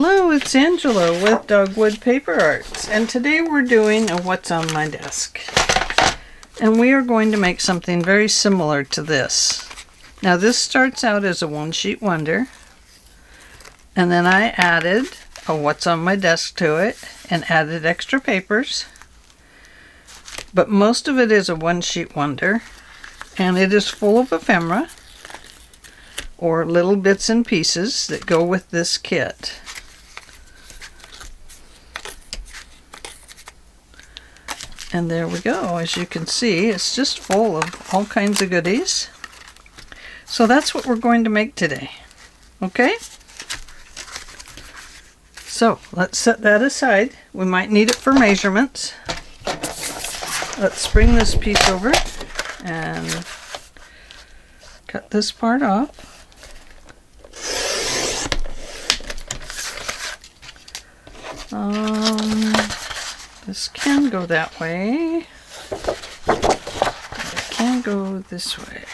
Hello, it's Angela with Dogwood Paper Arts, and today we're doing a What's on My Desk. And we are going to make something very similar to this. Now this starts out as a one-sheet wonder, and then I added a What's on My Desk to it and added extra papers. But most of it is a one-sheet wonder, and it is full of ephemera or little bits and pieces that go with this kit. And there we go. As you can see, it's just full of all kinds of goodies. So that's what we're going to make today. Okay? So let's set that aside. We might need it for measurements. Let's bring this piece over and cut this part off. This can go that way. It can go this way.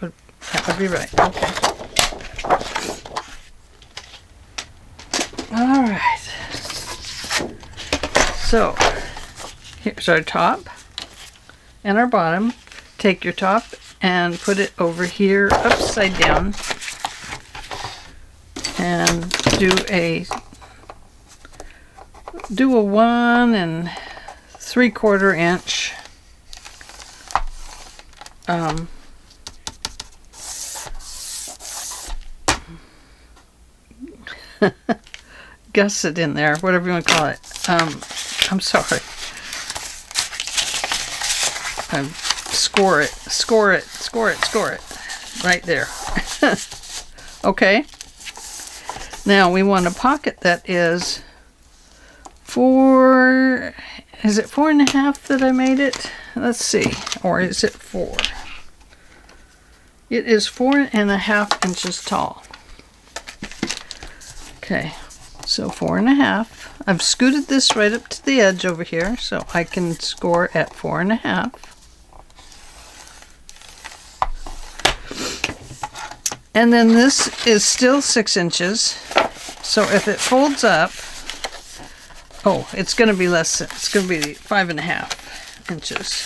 That would be right. Okay. All right. So here's our top and our bottom. Take your top and put it over here upside down and do a 1 3/4 inch gusset in there, whatever you want to call it. I'm sorry. Score it right there. Okay. Now we want a pocket that is is it 4.5 that I made it? Let's see. Or is it 4? It is 4.5 inches tall. Okay, so 4.5. I've scooted this right up to the edge over here so I can score at 4.5. And then this is still 6 inches. So if it folds up, it's going to be less. It's going to be 5.5 inches.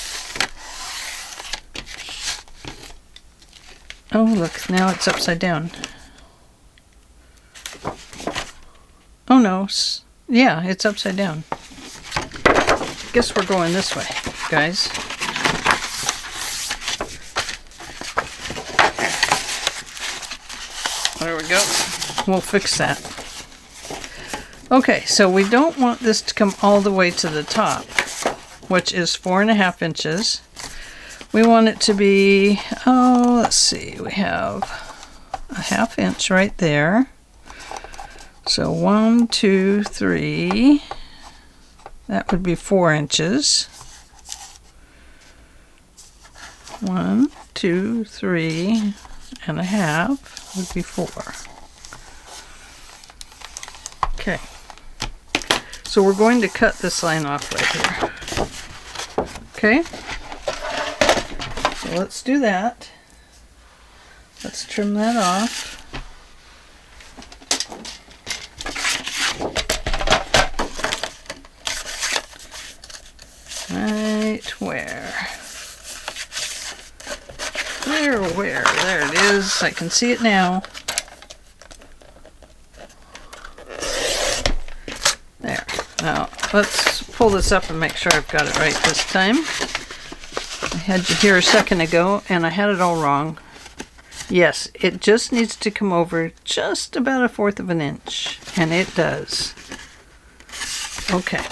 Oh, look, now it's upside down. Oh no, yeah, it's upside down. Guess we're going this way, guys. There we go. We'll fix that. Okay, so we don't want this to come all the way to the top, which is 4.5 inches. We want it to be, let's see, we have a 1/2 inch right there. So 1, 2, 3, that would be 4 inches. 1, 2, 3.5 would be 4. Okay. So we're going to cut this line off right here. Okay? So let's do that. Let's trim that off. Right where? There it is. I can see it now. There. Now, let's pull this up and make sure I've got it right this time. I had you here a second ago, and I had it all wrong. Yes, it just needs to come over just about 1/4 of an inch, and it does. Okay.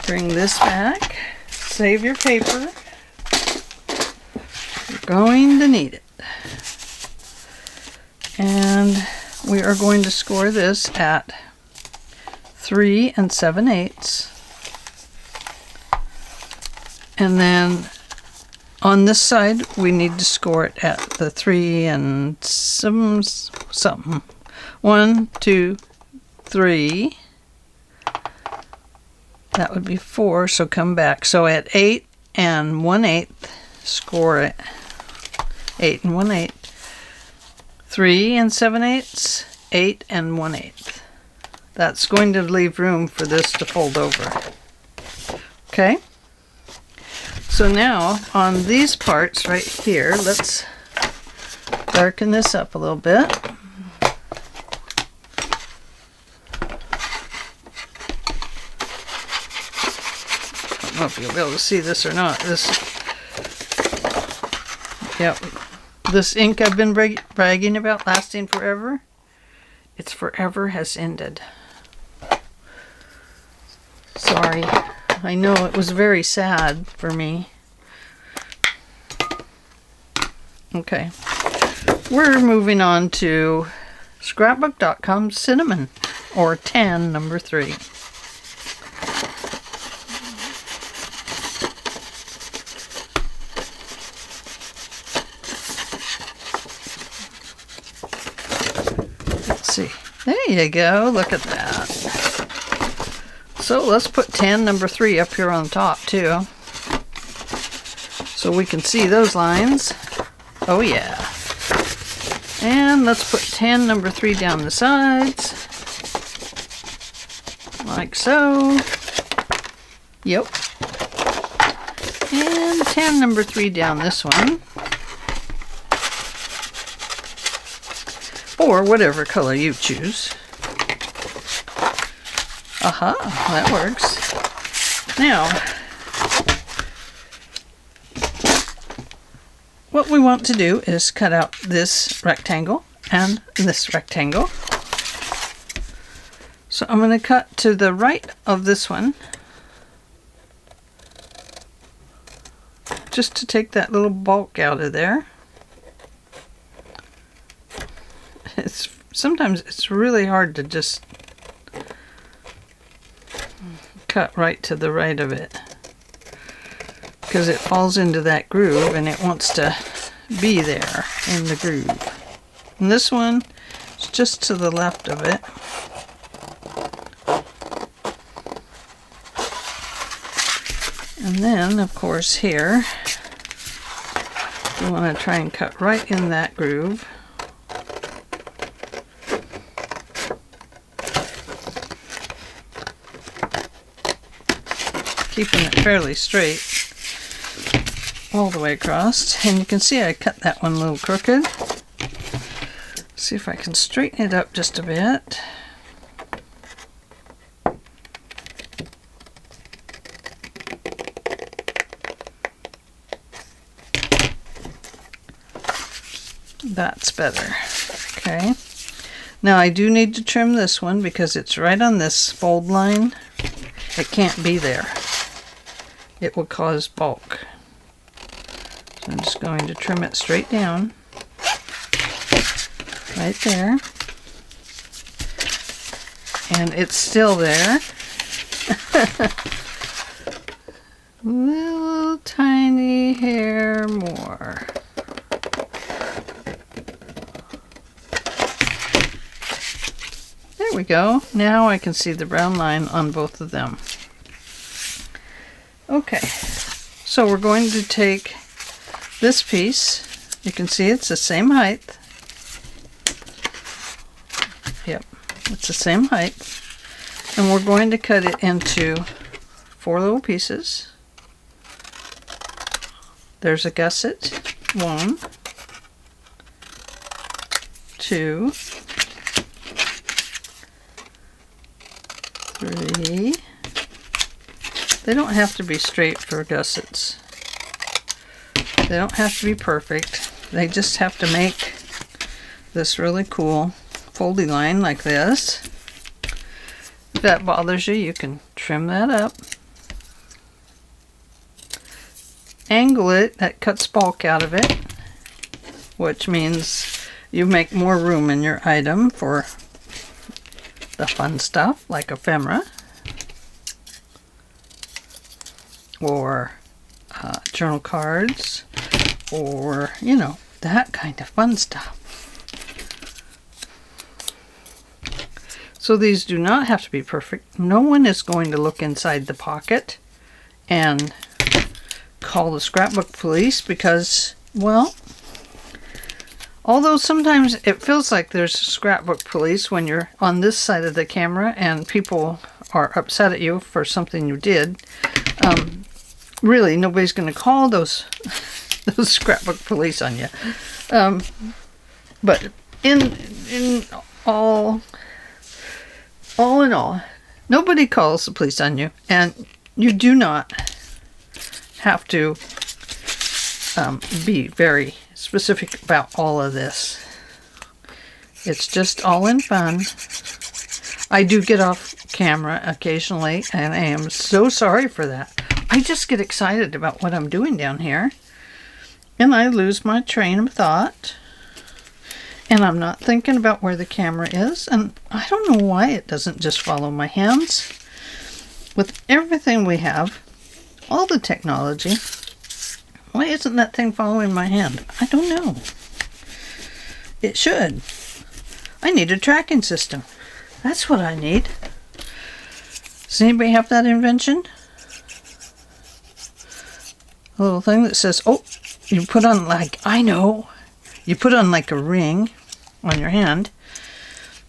Bring this back. Save your paper. You're going to need it. And we are going to score this at 3 7/8. And then on this side, we need to score it at the 3 something. 1, 2, 3. That would be 4, so come back. So at 8 1/8, score it. 8 1/8. 3 7/8, 8 1/8. That's going to leave room for this to fold over. Okay, so now on these parts right here, let's darken this up a little bit. I don't know if you'll be able to see this or not. This ink I've been bragging about lasting forever, its forever has ended. Sorry, I know it was very sad for me. Okay, we're moving on to scrapbook.com cinnamon, or tan number 3. Let's see. There you go. Look at that. So let's put tan number 3 up here on top too, so we can see those lines. Oh yeah. And let's put tan number 3 down the sides, like so. Yep. And tan number 3 down this one, or whatever color you choose. Aha, that works. Now, what we want to do is cut out this rectangle and this rectangle. So I'm going to cut to the right of this one, just to take that little bulk out of there. Sometimes it's really hard to just cut right to the right of it, because it falls into that groove and it wants to be there in the groove. And this one is just to the left of it. And then, of course, here we want to try and cut right in that groove. Keeping it fairly straight all the way across. And you can see I cut that one a little crooked. See if I can straighten it up just a bit. That's better. Okay. Now I do need to trim this one because it's right on this fold line. It can't be there. It will cause bulk. So I'm just going to trim it straight down. Right there. And it's still there. Little tiny hair more. There we go. Now I can see the brown line on both of them. Okay, so we're going to take this piece. You can see it's the same height. Yep, it's the same height. And we're going to cut it into 4 little pieces. There's a gusset. 1, 2, 3. They don't have to be straight for gussets. They don't have to be perfect. They just have to make this really cool folding line like this. If that bothers you, you can trim that up. Angle it, that cuts bulk out of it, which means you make more room in your item for the fun stuff like ephemera or journal cards, or you know, that kind of fun stuff. So these do not have to be perfect. No one is going to look inside the pocket and call the scrapbook police because, well, Although sometimes it feels like there's scrapbook police when you're on this side of the camera and people are upset at you for something you did. Really, nobody's going to call those scrapbook police on you. But in all in all, nobody calls the police on you, and you do not have to be very specific about all of this. It's just all in fun. I do get off camera occasionally, and I am so sorry for that. I just get excited about what I'm doing down here, and I lose my train of thought, and I'm not thinking about where the camera is, and I don't know why it doesn't just follow my hands. With everything we have, all the technology, why isn't that thing following my hand? I don't know. It should. I need a tracking system. That's what I need. Does anybody have that invention? A little thing that says, oh, you put on like, I know. You put on like a ring on your hand,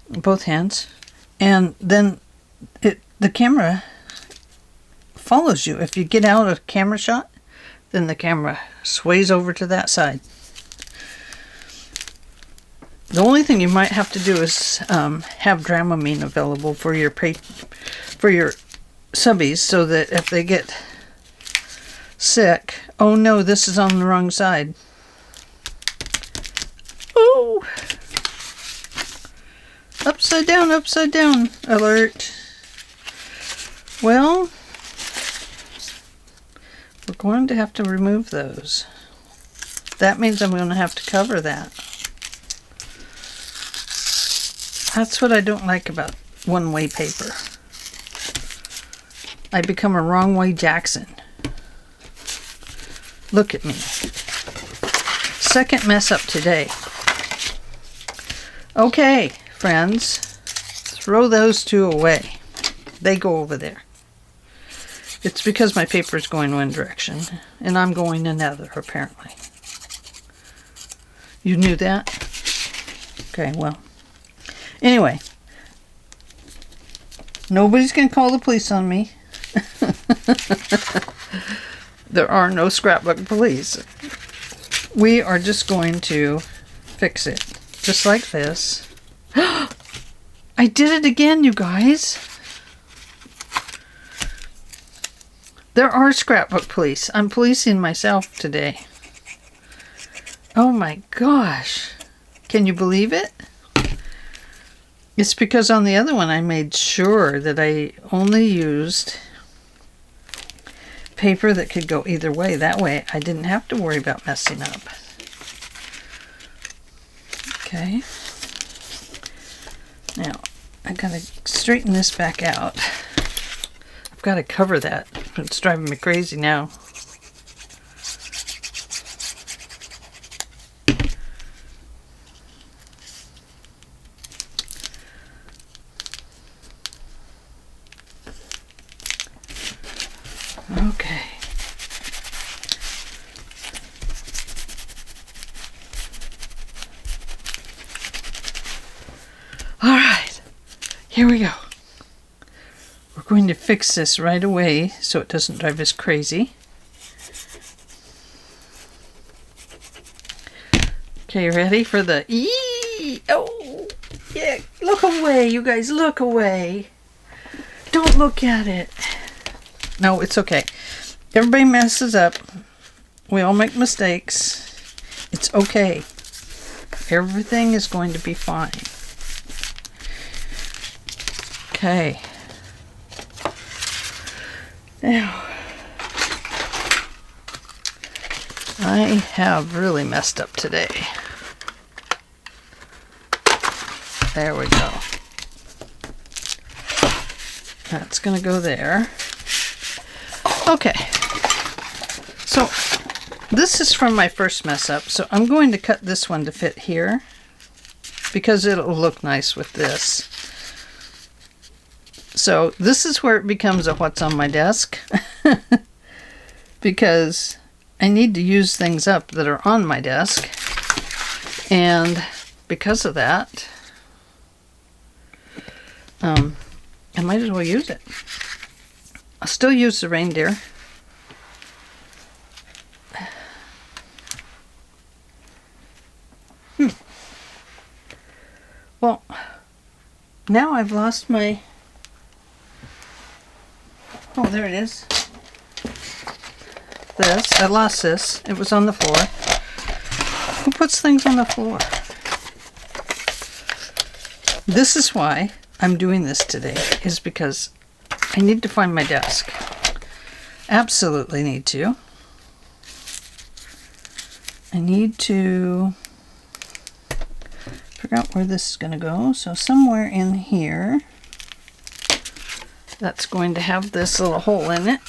both hands, and then the camera follows you. If you get out of camera shot, then the camera sways over to that side. The only thing you might have to do is have Dramamine available for your subbies, so that if they get sick, oh no, this is on the wrong side. Oh! Upside down alert. Well, we're going to have to remove those. That means I'm going to have to cover that. That's what I don't like about one-way paper. I become a wrong-way Jackson. Look at me. Second mess up today. Okay, friends. Throw those two away. They go over there. It's because my paper is going one direction, and I'm going another, apparently. You knew that? Okay, well. Anyway. Nobody's going to call the police on me. There are no scrapbook police. We are just going to fix it. Just like this. I did it again, you guys. There are scrapbook police. I'm policing myself today. Oh my gosh. Can you believe it? It's because on the other one I made sure that I only used paper that could go either way. That way I didn't have to worry about messing up. Okay. Now, I gotta straighten this back out. I've got to cover that. It's driving me crazy now. Okay. All right. Here we go. We're going to fix this right away so it doesn't drive us crazy. Okay, ready for the eee? Oh, yeah. Look away, you guys. Look away. Don't look at it. No, it's okay. Everybody messes up. We all make mistakes. It's okay. Everything is going to be fine. Okay. Now, I have really messed up today. There we go. That's going to go there. Okay. So, this is from my first mess up. So, I'm going to cut this one to fit here because it'll look nice with this. So, this is where it becomes a what's on my desk because I need to use things up that are on my desk. And because of that, I might as well use it. I'll still use the reindeer. Well, now I've lost my... Oh, there it is. I lost this. It was on the floor. Who puts things on the floor? This is why I'm doing this today, is because I need to find my desk. Absolutely need to. I need to figure out where this is going to go. So somewhere in here, that's going to have this little hole in it.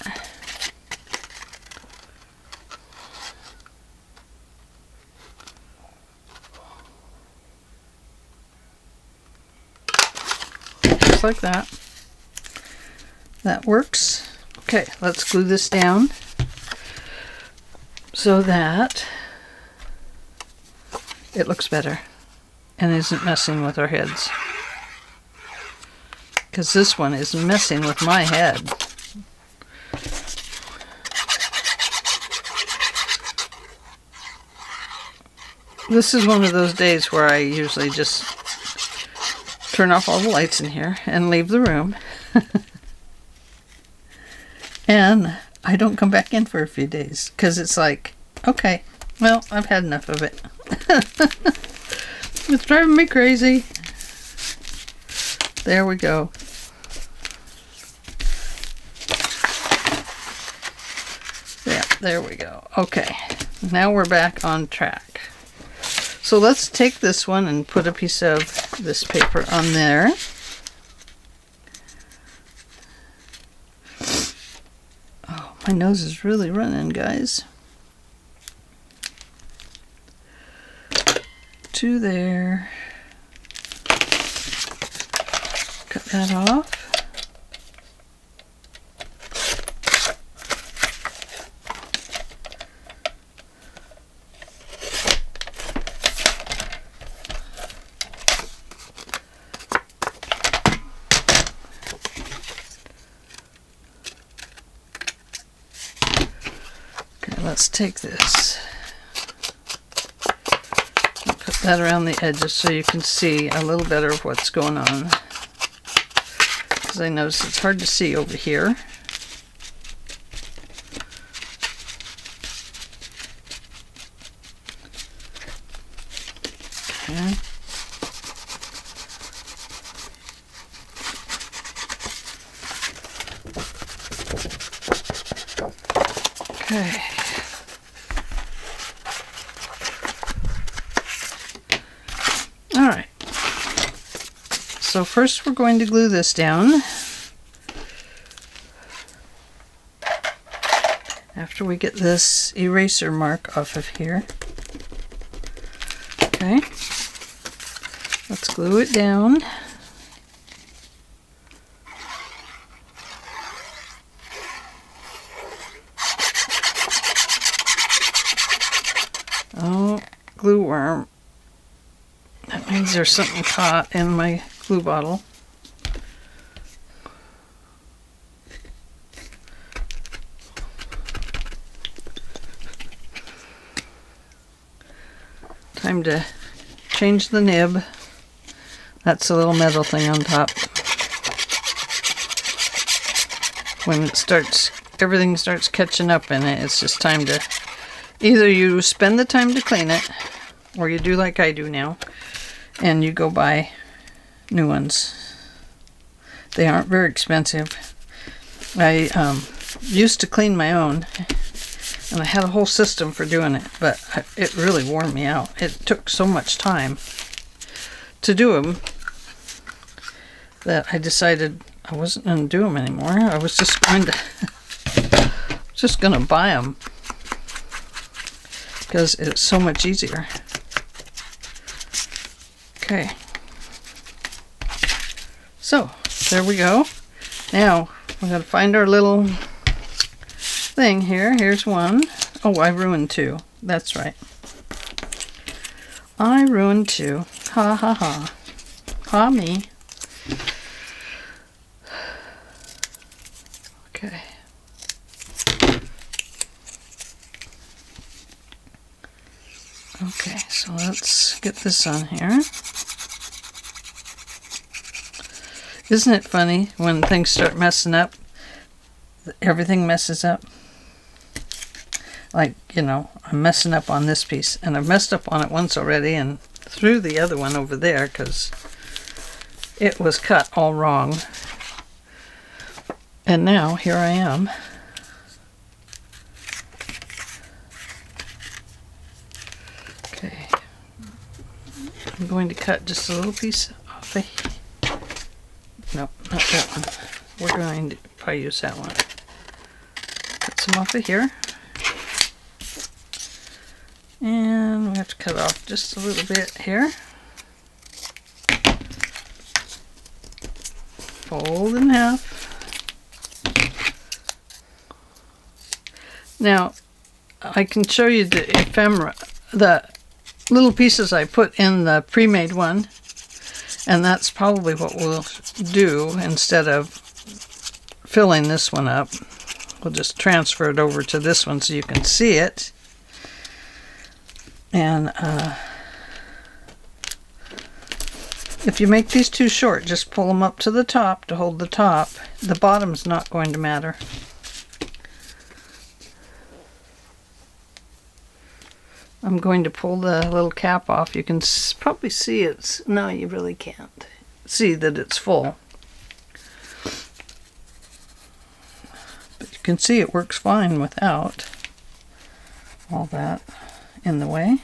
Just like that. That works. Okay, let's glue this down so that it looks better and isn't messing with our heads. Because this one is messing with my head. This is one of those days where I usually just turn off all the lights in here and leave the room. And I don't come back in for a few days because it's like, okay, well, I've had enough of it. It's driving me crazy. There we go. Yeah, there we go. Okay, now we're back on track. So let's take this one and put a piece of this paper on there. Oh, my nose is really running, guys. To there. Cut that off. Okay, let's take this. Put that around the edges so you can see a little better of what's going on. Because I notice it's hard to see over here. Okay. Okay. All right. So first we're going to glue this down. After we get this eraser mark off of here. Okay. Let's glue it down. Oh, glue worm. That means there's something caught in my glue bottle. Time to change the nib. That's a little metal thing on top. When it starts, everything starts catching up in it, it's just time to, either you spend the time to clean it, or you do like I do now, and you go buy new ones. They aren't very expensive. I used to clean my own, and I had a whole system for doing it, but it really wore me out. It took so much time to do them that I decided I wasn't going to do them anymore. I was just going to buy them because it's so much easier. Okay. So, there we go. Now, we're going to find our little thing here. Here's one. Oh, I ruined two. That's right. I ruined too. Ha ha ha. Ha me. Okay. Okay, so let's get this on here. Isn't it funny when things start messing up? Everything messes up. Like, you know, I'm messing up on this piece, and I've messed up on it once already and threw the other one over there because it was cut all wrong. And now here I am. Okay. I'm going to cut just a little piece off of here. Nope, not that one. We're going to probably use that one. Cut some off of here. And we have to cut off just a little bit here. Fold in half. Now, I can show you the ephemera, the little pieces I put in the pre-made one, and that's probably what we'll do instead of filling this one up. We'll just transfer it over to this one so you can see it. And if you make these too short, just pull them up to the top to hold the top. The bottom's not going to matter. I'm going to pull the little cap off. You can probably see it's... No, you really can't see that it's full. But you can see it works fine without all that in the way.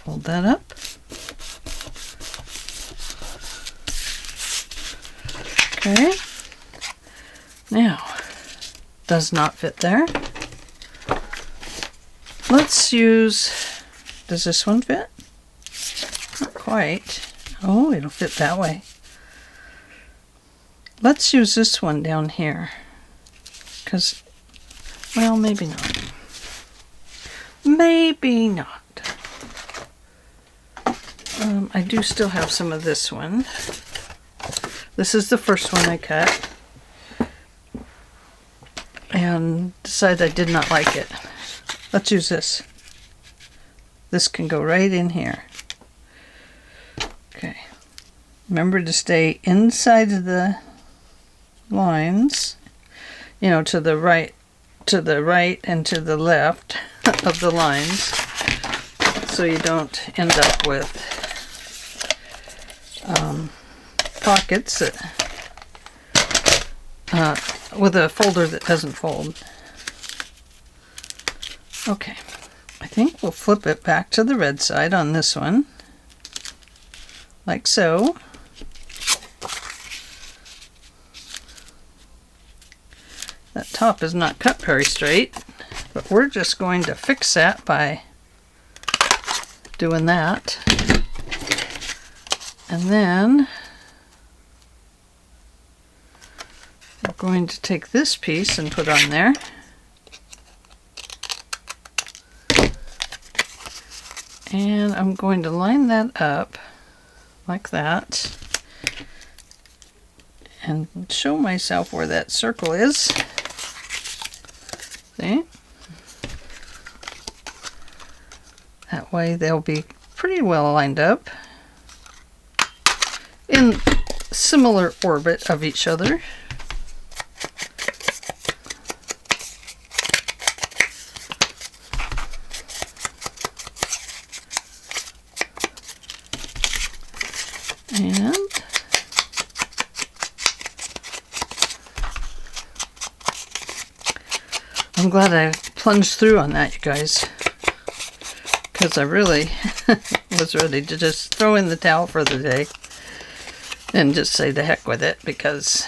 Hold that up. Okay. Now, does not fit there. Let's use, does this one fit? Not quite. Oh, it'll fit that way. Let's use this one down here. Because, well, maybe not. Maybe not. I do still have some of this one. This is the first one I cut. And decided I did not like it. Let's use this. This can go right in here. Okay. Remember to stay inside of the lines, you know, to the right and to the left of the lines, so you don't end up with pockets that with a folder that doesn't fold. Okay, I think we'll flip it back to the red side on this one, like so. That top is not cut very straight, but we're just going to fix that by doing that. And then we're going to take this piece and put on there. And I'm going to line that up like that and show myself where that circle is. See? That way they'll be pretty well lined up in similar orbit of each other. And I'm glad I plunged through on that, you guys, because I really was ready to just throw in the towel for the day and just say the heck with it, because,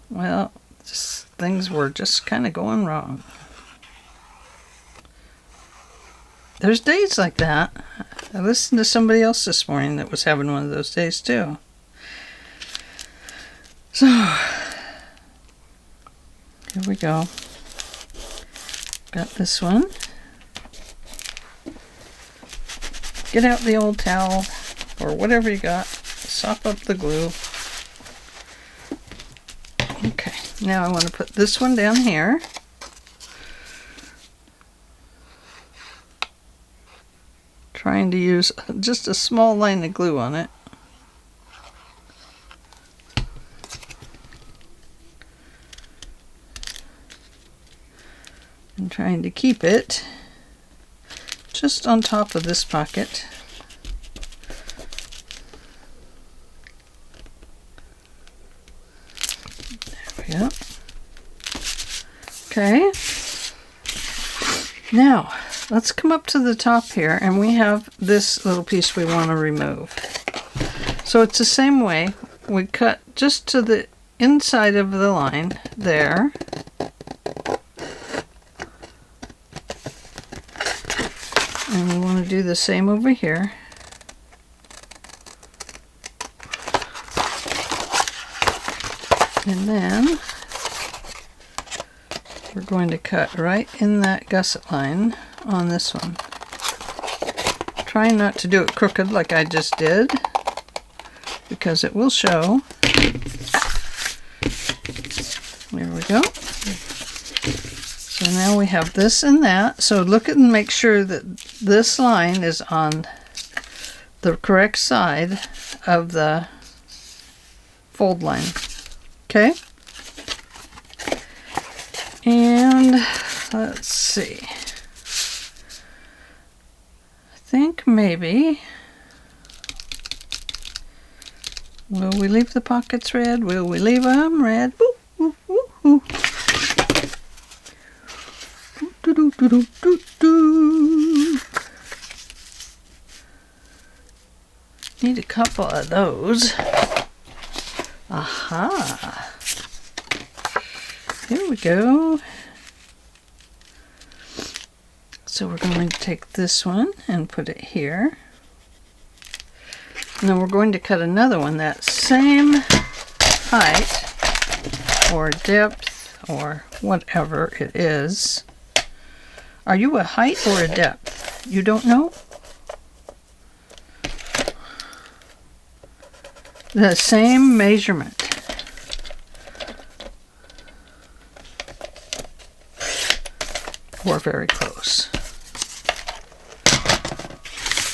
well, just things were just kind of going wrong. There's days like that. I listened to somebody else this morning that was having one of those days too. So, here we go. Got this one. Get out the old towel or whatever you got. Sop up the glue. Okay, now I want to put this one down here. Trying to use just a small line of glue on it. I'm trying to keep it just on top of this pocket. There we go. Okay. Now, let's come up to the top here, and we have this little piece we want to remove. So it's the same way. We cut just to the inside of the line there. And we want to do the same over here. And then we're going to cut right in that gusset line on this one. Trying not to do it crooked like I just did, because it will show. There we go. So now we have this and that. So look at and make sure that this line is on the correct side of the fold line. Okay? And let's see. I think maybe, will we leave the pockets red? Will we leave them red? Boop, boop, boop, boop. Do, do, do, do, do, do. Need a couple of those. Aha. Here we go. So we're going to take this one and put it here. And then we're going to cut another one that same height or depth or whatever it is. Are you a height or a depth? You don't know? The same measurement. Or very close.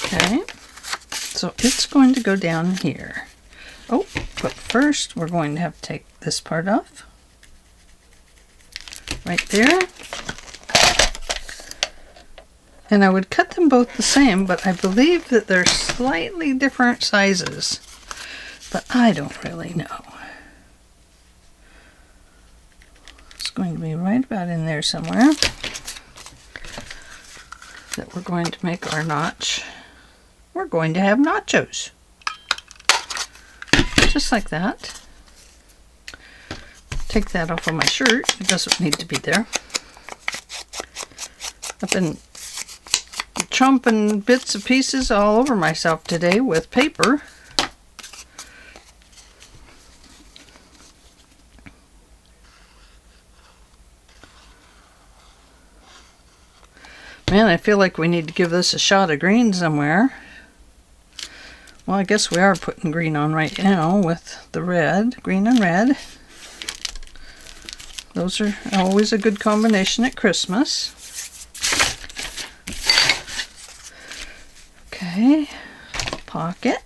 Okay. So it's going to go down here. Oh, but first we're going to have to take this part off. Right there. And I would cut them both the same, but I believe that they're slightly different sizes. But I don't really know. It's going to be right about in there somewhere. That we're going to make our notch. We're going to have nachos. Just like that. Take that off of my shirt. It doesn't need to be there. I've been chomping bits and pieces all over myself today with paper. Man, I feel like we need to give this a shot of green somewhere. Well, I guess we are putting green on right now with the red, green and red. Those are always a good combination at Christmas. Okay, pocket.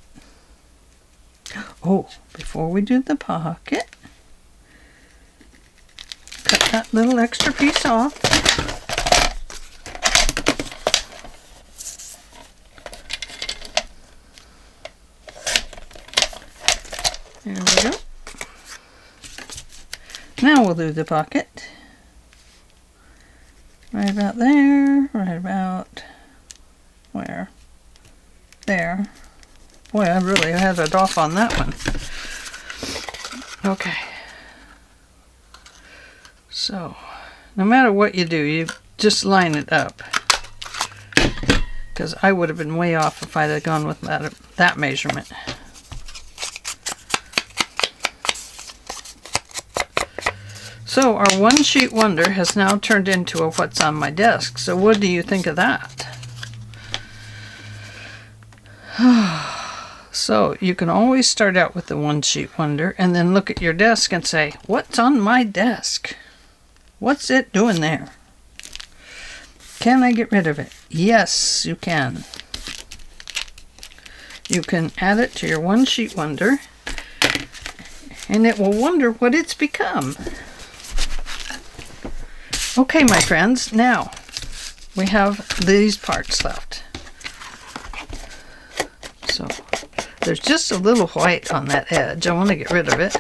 Oh, before we do the pocket, cut that little extra piece off. There we go. Now we'll do the pocket. Right about there, right about where? There. Boy, I really had it off on that one. Okay. So, no matter what you do, you just line it up. Because I would have been way off if I'd have gone with that measurement. So our one sheet wonder has now turned into a what's on my desk. So what do you think of that? So you can always start out with the one sheet wonder and then look at your desk and say, what's on my desk? What's it doing there? Can I get rid of it? Yes, you can. You can add it to your one sheet wonder and it will wonder what it's become. Okay, my friends, now we have these parts left. So there's just a little white on that edge. I want to get rid of it.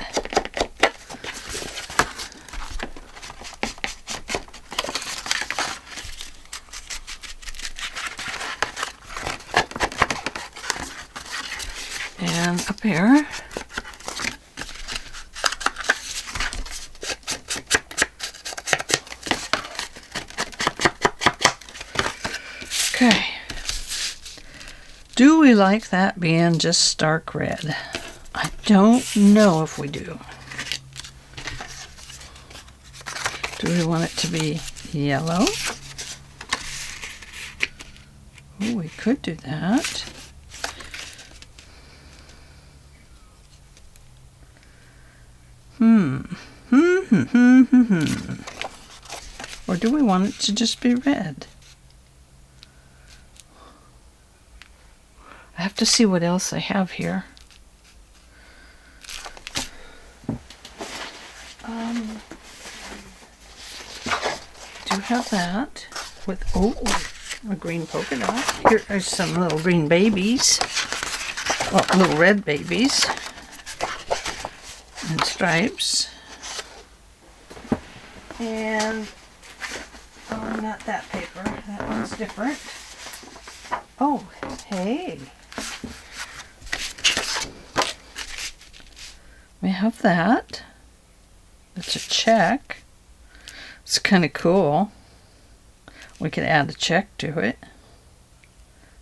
And up here. Okay. Do we like that being just stark red? I don't know if we do. Do we want it to be yellow? Oh, we could do that. Or do we want it to just be red? I have to see what else I have here. Do have that with, oh, a green polka dot. Here are some little green babies. Well, little red babies. And stripes. And, oh, not that paper. That one's different. Oh, hey. We have that. It's a check. It's kind of cool. We could add a check to it.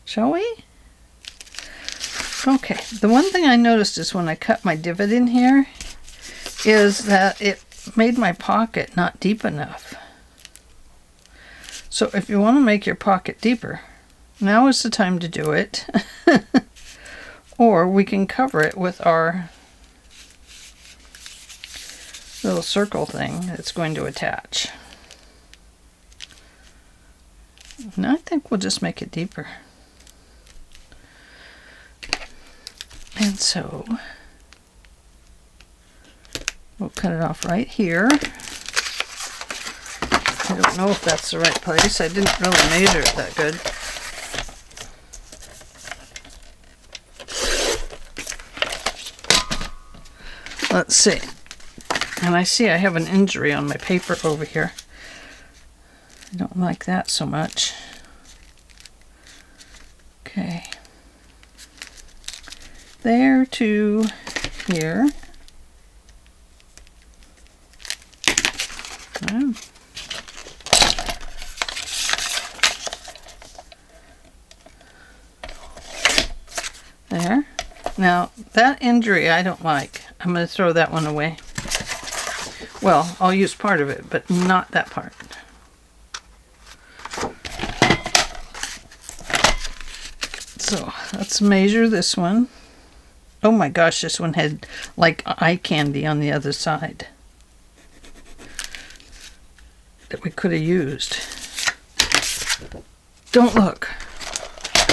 Shall we? Okay. The one thing I noticed is when I cut my divot in here is that it made my pocket not deep enough. So if you want to make your pocket deeper, now is the time to do it. Or we can cover it with our little circle thing that's going to attach. And I think we'll just make it deeper. And so we'll cut it off right here. I don't know if that's the right place. I didn't really measure it that good. Let's see. And I see I have an injury on my paper over here. I don't like that so much. Okay. There to here. Oh. There. Now, that injury I don't like. I'm going to throw that one away. Well, I'll use part of it, but not that part. So, let's measure this one. Oh my gosh, this one had like eye candy on the other side that we could have used. Don't look.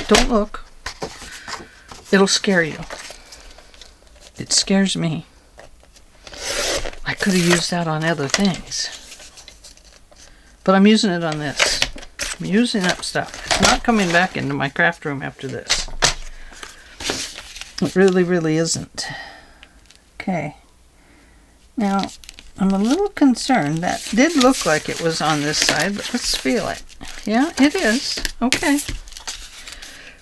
Don't look. It'll scare you. It scares me. I could have used that on other things. But I'm using it on this. I'm using up stuff. It's not coming back into my craft room after this. It really, really isn't. Okay. Now, I'm a little concerned. That did look like it was on this side, but let's feel it. Yeah, it is. Okay.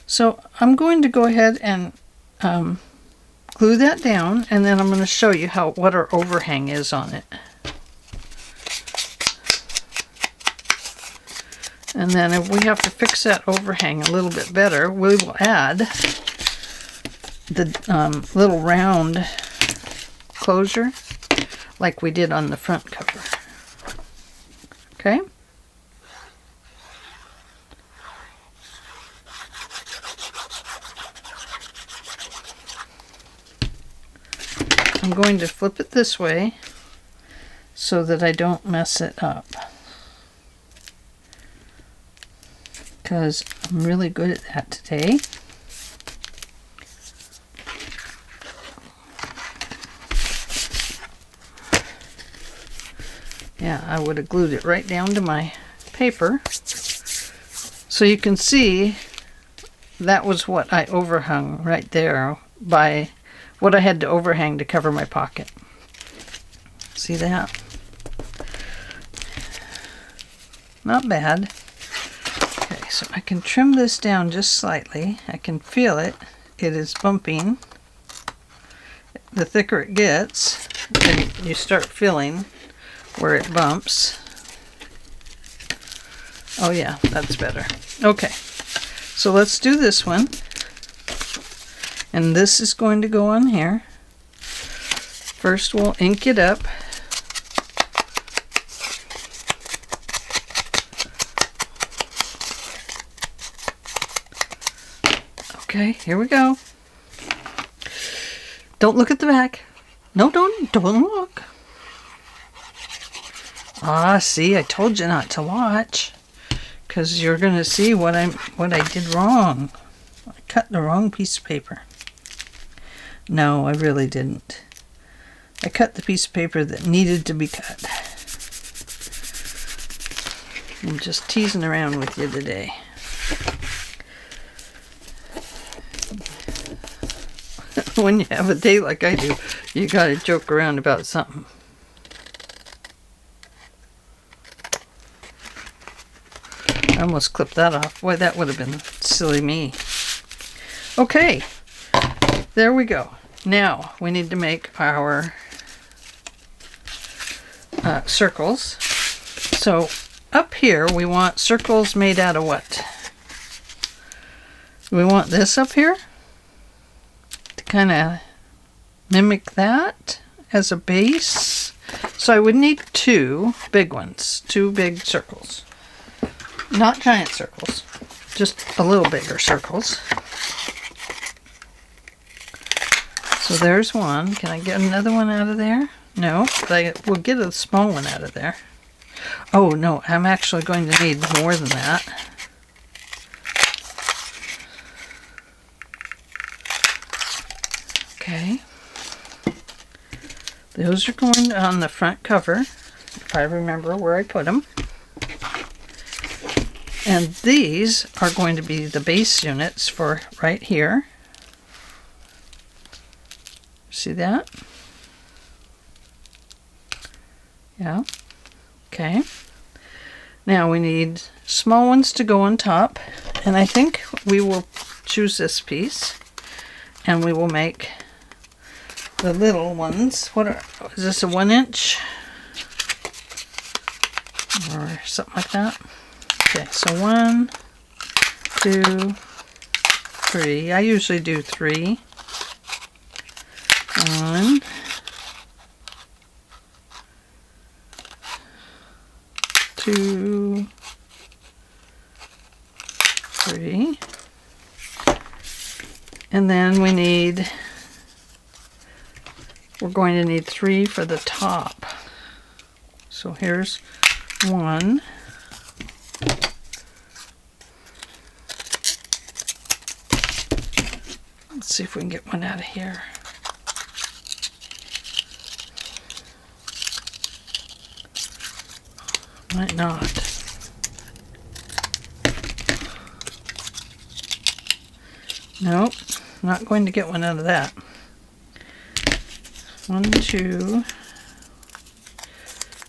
So I'm going to go ahead and glue that down, and then I'm going to show you what our overhang is on it. And then if we have to fix that overhang a little bit better, we will add the little round closure like we did on the front cover. Okay? I'm going to flip it this way so that I don't mess it up, because I'm really good at that today. Yeah, I would have glued it right down to my paper. So you can see that was what I overhung right there by what I had to overhang to cover my pocket. See that? Not bad. Okay, so I can trim this down just slightly. I can feel it. It is bumping. The thicker it gets, then you start feeling where it bumps. Oh yeah, that's better. Okay, so let's do this one. And this is going to go on here. First we'll ink it up. Okay, here we go. Don't look at the back. No, don't look. Ah, see, I told you not to watch, because you're gonna see what I did wrong. I cut the wrong piece of paper. No, I really didn't. I cut the piece of paper that needed to be cut. I'm just teasing around with you today. When you have a day like I do, you gotta joke around about something. I almost clipped that off. Boy, that would have been silly me. Okay, there we go. Now we need to make our circles. So up here we want circles made out of what? We want this up here to kind of mimic that as a base. So I would need two big ones, two big circles. Not giant circles, just a little bigger circles. So there's one. Can I get another one out of there? No, but I will get a small one out of there. Oh no, I'm actually going to need more than that. Okay. Those are going on the front cover, if I remember where I put them. And these are going to be the base units for right here. See that? Yeah. Okay. Now we need small ones to go on top. And I think we will choose this piece. And we will make the little ones. Is this a 1 inch? Or something like that? Okay, so 1, 2, 3. I usually do 3. 1, 2, 3. And then we're going to need 3 for the top. So here's 1. Let's see if we can get one out of here. Might not. Nope, not going to get one out of that. 1, 2,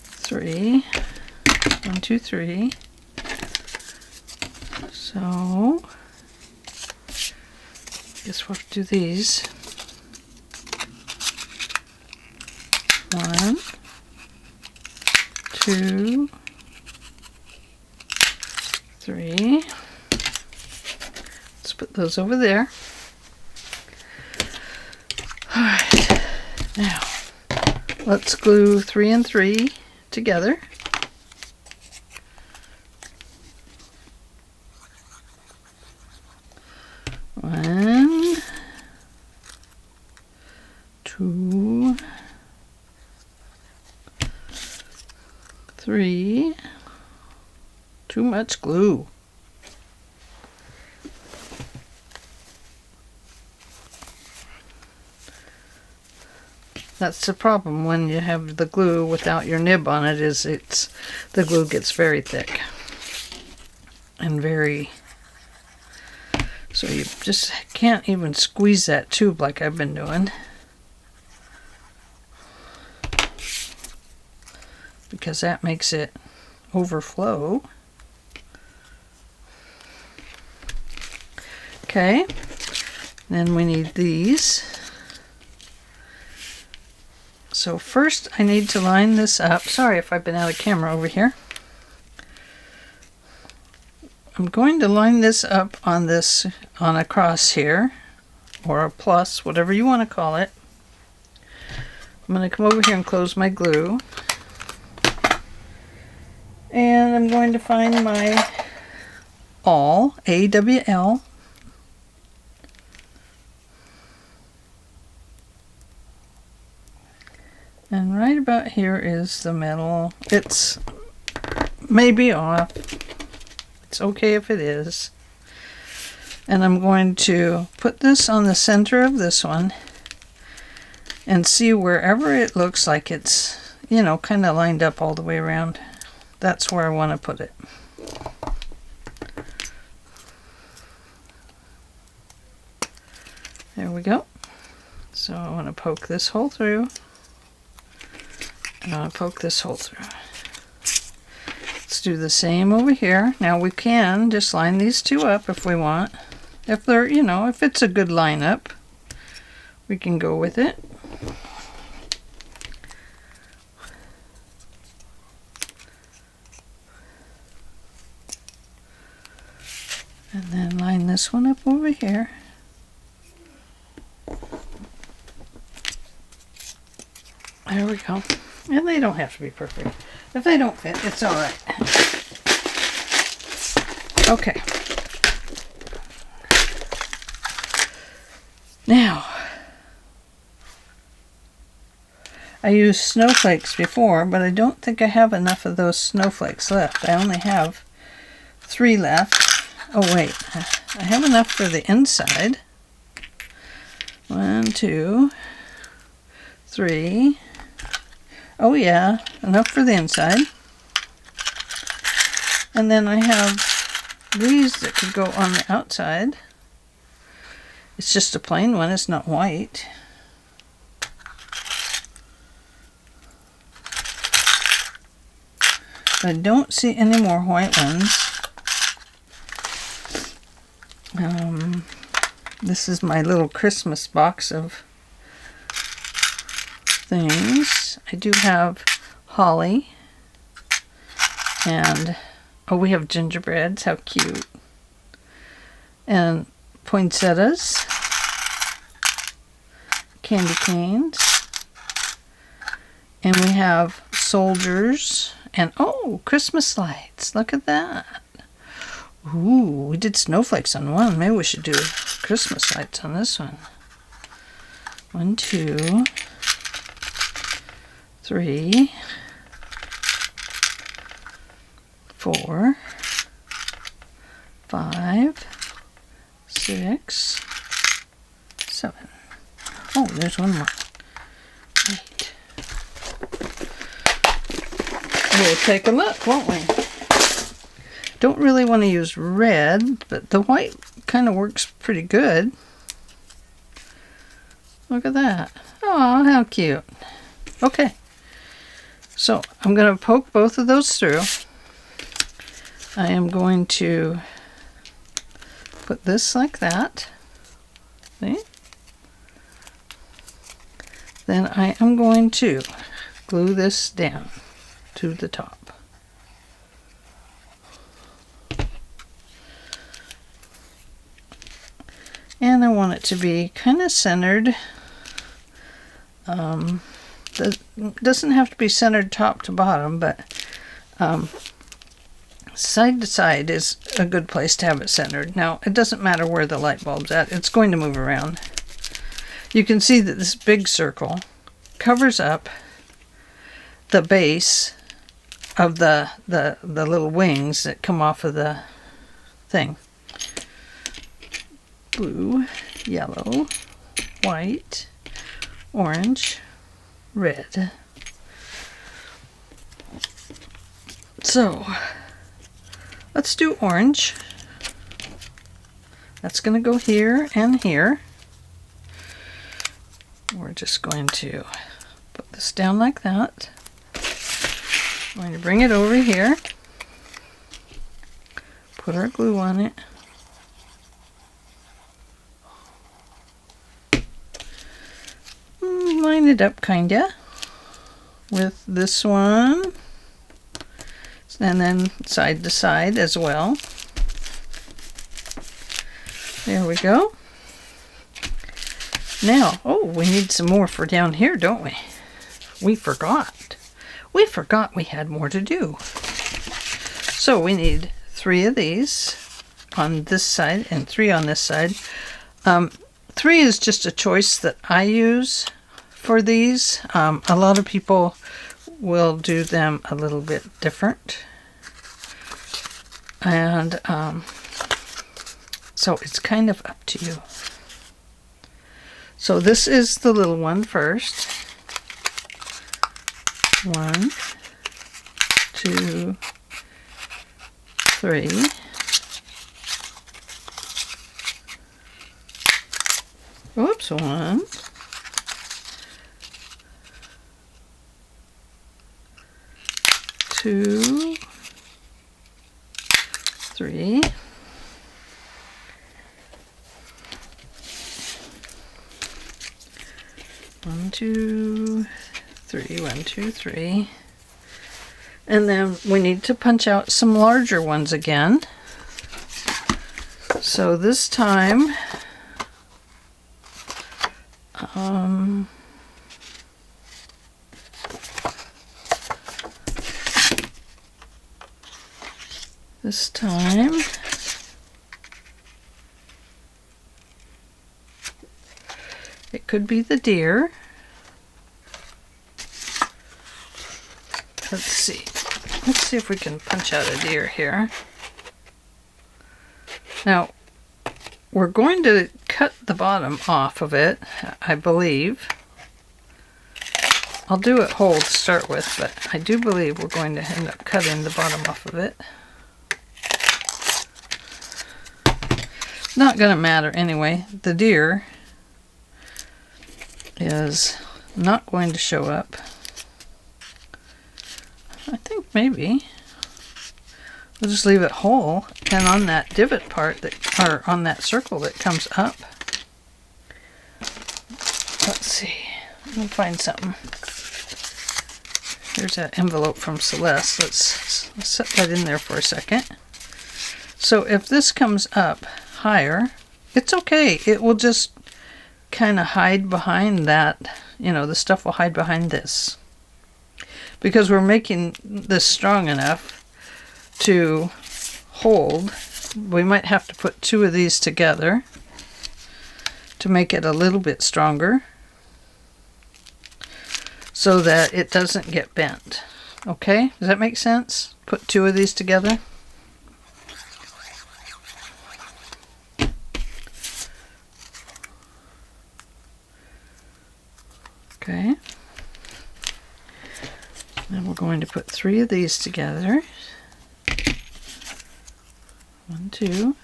3. 1, 2, 3. So guess we'll have to do these. 1, 2, 3. Let's put those over there. All right, now let's glue 3 and 3 together. 1, 2, 3. Too much glue. That's the problem when you have the glue without your nib on it, is the glue gets very thick and very, so you just can't even squeeze that tube like I've been doing, because that makes it overflow. Okay, then we need these. So first I need to line this up. Sorry if I've been out of camera over here. I'm going to line this up on this, on a cross here, or a plus, whatever you want to call it. I'm going to come over here and close my glue. And I'm going to find my awl, A-W-L. And right about here is the metal. It's maybe off. It's okay if it is. And I'm going to put this on the center of this one and see wherever it looks like it's, you know, kind of lined up all the way around. That's where I want to put it. There we go. So I want to poke this hole through. And I want to poke this hole through. Let's do the same over here. Now we can just line these two up if we want. If they're, you know, if it's a good lineup, we can go with it. And then line this one up over here. There we go. And they don't have to be perfect. If they don't fit, it's all right. Okay. Now, I used snowflakes before, but I don't think I have enough of those snowflakes left. I only have 3 left. Oh wait, I have enough for the inside. 1, 2, 3. Oh yeah, enough for the inside. And then I have these that could go on the outside. It's just a plain one, it's not white. I don't see any more white ones. This is my little Christmas box of things. I do have holly, and oh, we have gingerbreads, how cute, and poinsettias, candy canes, and we have soldiers, and oh, Christmas lights, look at that. Ooh, we did snowflakes on one. Maybe we should do Christmas lights on this one. 1, 2, 3, 4, 5, 6, 7. Oh, there's one more. Wait. We'll take a look, won't we? Don't really want to use red, but the white kind of works pretty good. Look at that. Oh, how cute. Okay. So I'm going to poke both of those through. I am going to put this like that. See? Then I am going to glue this down to the top. And I want it to be kind of centered. It doesn't have to be centered top to bottom, but Side to side is a good place to have it centered. Now, it doesn't matter where the light bulb's at. It's going to move around. You can see that this big circle covers up the base of the little wings that come off of the thing. Blue, yellow, white, orange, red. So, let's do orange. That's going to go here and here. We're just going to put this down like that. I'm going to bring it over here. Put our glue on it. Line it up kinda with this one. And then side to side as well. There we go. Now, oh, we need some more for down here, don't we? We forgot. We forgot we had more to do. So we need 3 of these on this side and 3 on this side. 3 is just a choice that I use for these. A lot of people will do them a little bit different. And so it's kind of up to you. So this is the little one first. 1, 2, 3. Oops, 1. 2, 3. 1, 2, 3. 1, 2, 3. And then we need to punch out some larger ones again. So this time, it could be the deer. Let's see. Let's see if we can punch out a deer here. Now, we're going to cut the bottom off of it, I believe. I'll do it whole to start with, but I do believe we're going to end up cutting the bottom off of it. Not going to matter anyway. The deer is not going to show up. I think maybe we'll just leave it whole, and on that divot part that, or on that circle that comes up. Let's see. Let me find something. Here's that envelope from Celeste. Let's set that in there for a second. So if this comes up higher, it's okay. It will just kind of hide behind that. You know, the stuff will hide behind this. Because we're making this strong enough to hold. We might have to put 2 of these together to make it a little bit stronger, so that it doesn't get bent. Okay, does that make sense? Put 2 of these together. Okay. Then we're going to put 3 of these together. 1, 2.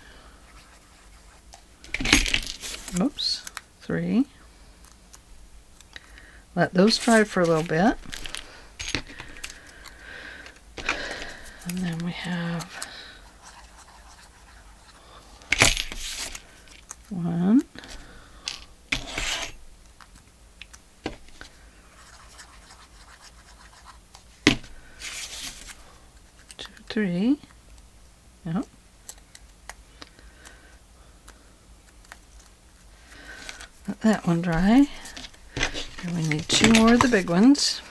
Oops, 3. Let those dry for a little bit. And then we have 1, 2, 3. Yep. Let that one dry. And we need 2 more of the big ones.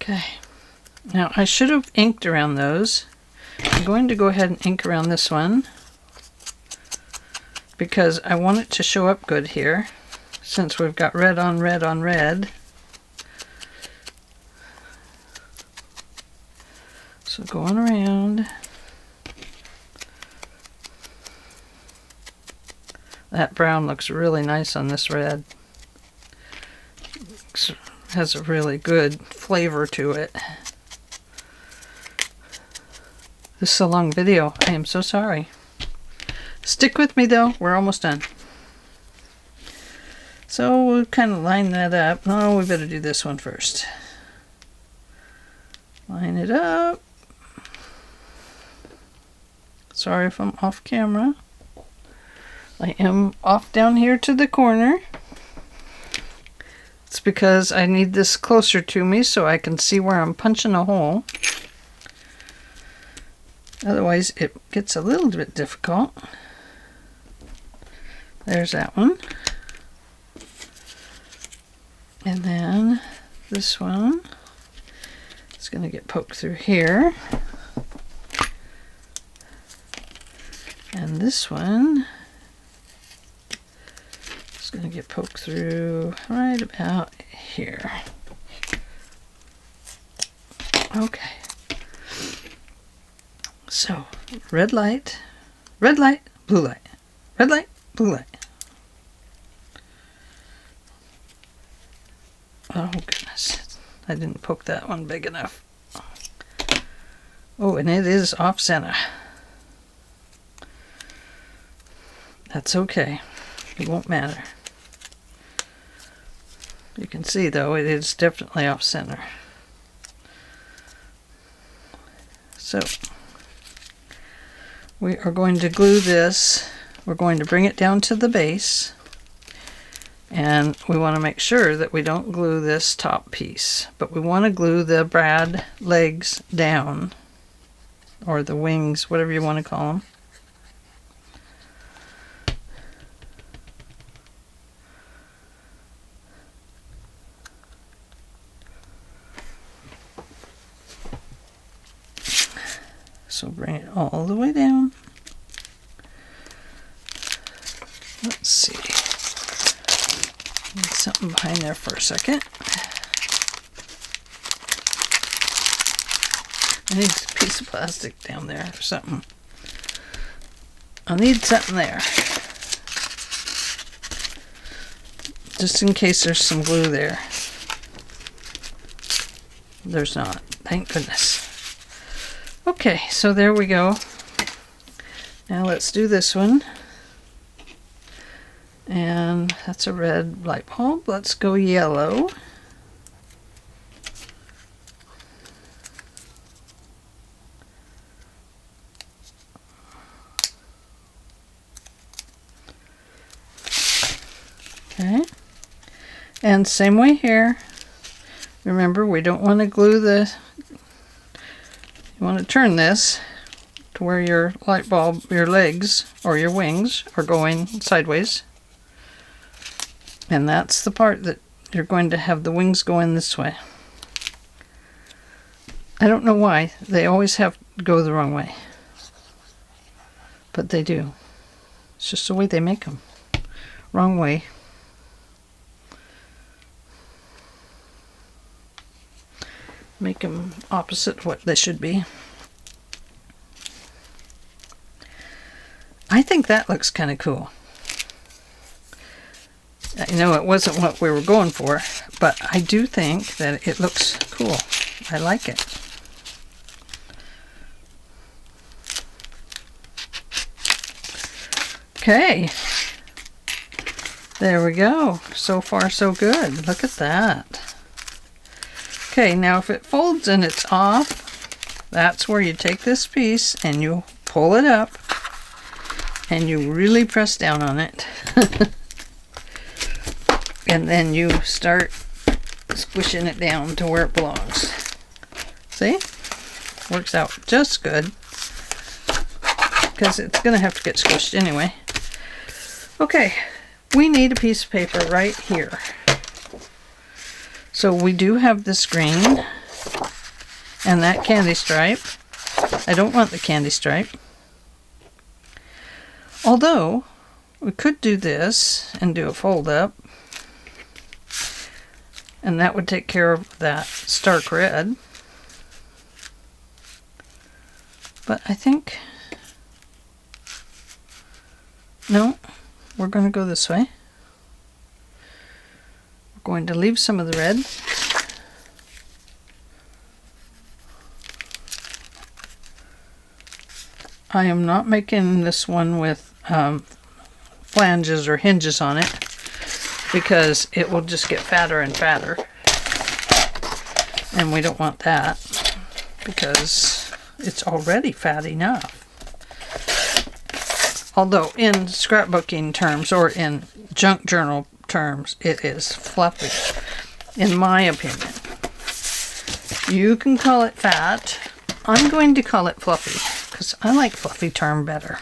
Okay, now I should have inked around those. I'm going to go ahead and ink around this one because I want it to show up good here since we've got red on red on red. So going around. That brown looks really nice on this red. Has a really good flavor to it. This is a long video. I am so sorry. Stick with me though. We're almost done. So we'll kind of line that up. Oh, we better do this one first. Line it up. Sorry if I'm off camera. I am off down here to the corner. It's because I need this closer to me so I can see where I'm punching a hole. Otherwise it gets a little bit difficult. There's that one. And then this one is going to get poked through here. And this one is going to get poked through right about here. Okay. So, red light, blue light, red light, blue light. Oh goodness, I didn't poke that one big enough. Oh, and it is off center. That's okay. It won't matter. You can see though, it is definitely off center. So, we are going to glue this. We're going to bring it down to the base. And we want to make sure that we don't glue this top piece. But we want to glue the brad legs down. Or the wings, whatever you want to call them. So bring it all the way down. Let's see. Need something behind there for a second. I need a piece of plastic down there or something. I need something there. Just in case there's some glue there. There's not. Thank goodness. Okay, so there we go. Now let's do this one. And that's a red light bulb. Let's go yellow. Okay. And same way here. Remember, we don't want to glue the... You want to turn this to where your light bulb, your legs or your wings are going sideways. And that's the part that you're going to have the wings going this way. I don't know why. They always have to go the wrong way. But they do. It's just the way they make them. Wrong way. Make them opposite what they should be. I think that looks kind of cool. You know, it wasn't what we were going for, but I do think that it looks cool. I like it. Okay. There we go. So far, so good. Look at that. Okay, now if it folds and it's off, that's where you take this piece and you pull it up and you really press down on it. And then you start squishing it down to where it belongs. See? Works out just good. Because it's going to have to get squished anyway. Okay, we need a piece of paper right here. So we do have this green. and that candy stripe. I don't want the candy stripe. Although, we could do this and do a fold up. And that would take care of that stark red. But I think, no, we're going to go this way. We're going to leave some of the red. I am not making this one with flanges or hinges on it, because it will just get fatter and fatter. And we don't want that, because it's already fat enough. Although in scrapbooking terms or in junk journal terms, it is fluffy, in my opinion. You can call it fat. I'm going to call it fluffy, because I like fluffy term better.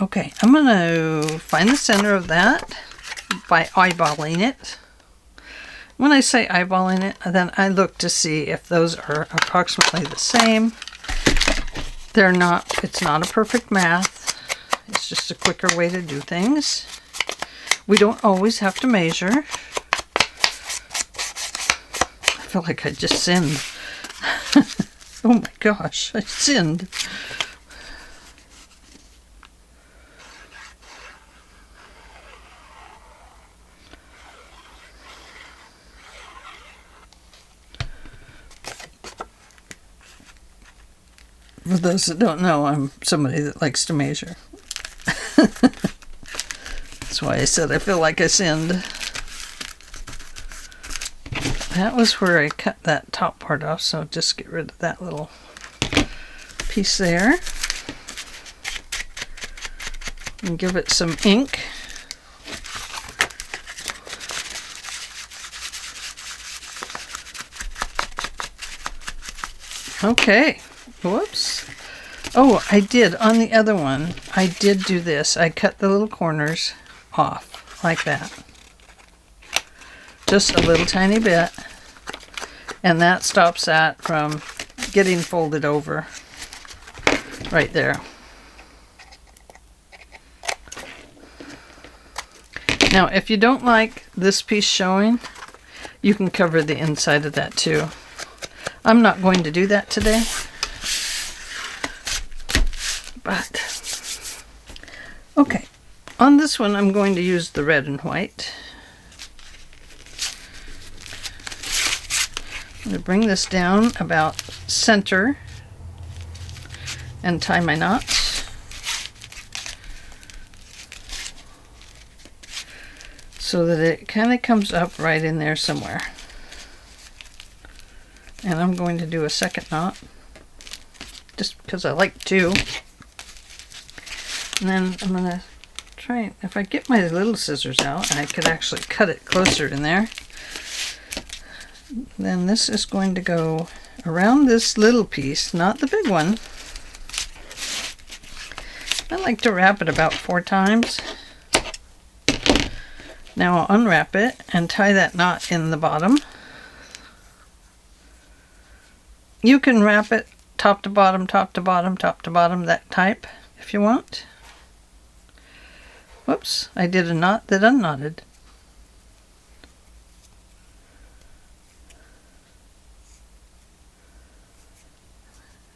Okay, I'm going to find the center of that by eyeballing it. When I say eyeballing it, then I look to see if those are approximately the same. They're not, it's not a perfect math. It's just a quicker way to do things. We don't always have to measure. I feel like I just sinned. Oh my gosh, I sinned. For those that don't know, I'm somebody that likes to measure. That's why I said I feel like I sinned. That was where I cut that top part off, so just get rid of that little piece there. And give it some ink. Okay. Whoops. Oh, I did. On the other one, I did do this. I cut the little corners off like that. Just a little tiny bit. And that stops that from getting folded over right there. Now, if you don't like this piece showing, you can cover the inside of that too. I'm not going to do that today. But, okay, on this one I'm going to use the red and white. I'm going to bring this down about center and tie my knots. So that it kind of comes up right in there somewhere. And I'm going to do a second knot, just because I like to. And then I'm going to try, if I get my little scissors out, I could actually cut it closer in there. Then this is going to go around this little piece, not the big one. I like to wrap it about 4 times. Now I'll unwrap it and tie that knot in the bottom. You can wrap it top to bottom, top to bottom, top to bottom, that type, if you want. Whoops, I did a knot that unknotted.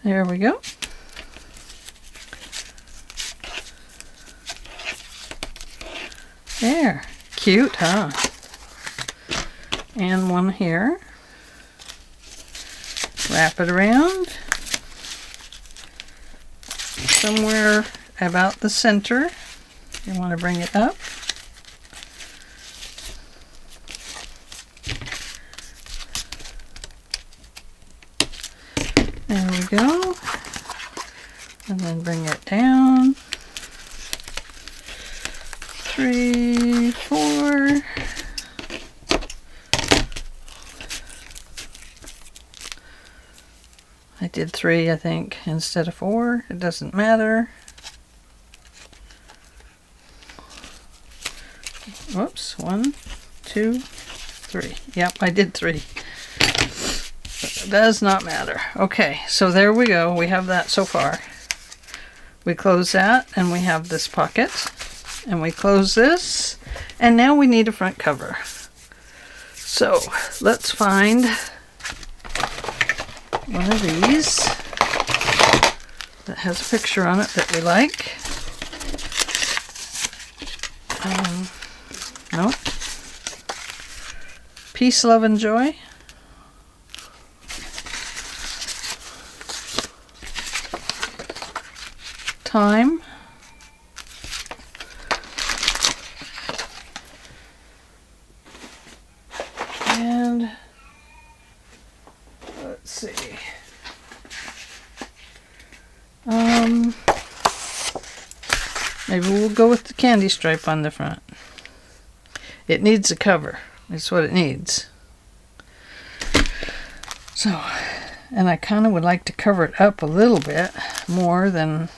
There we go. There, cute, huh? And one here. Wrap it around. Somewhere about the center. You want to bring it up. There we go. And then bring it down. 3, 4. I did 3, I think, instead of 4. It doesn't matter. Whoops, 1, 2, 3. Yep, I did 3. Does not matter. Okay, so there we go. We have that so far. We close that, and we have this pocket. And we close this, and now we need a front cover. So let's find one of these that has a picture on it that we like. No. Peace, love, and joy. Time. And let's see. Maybe we'll go with the candy stripe on the front. It needs a cover. That's what it needs. So, and I kind of would like to cover it up a little bit more than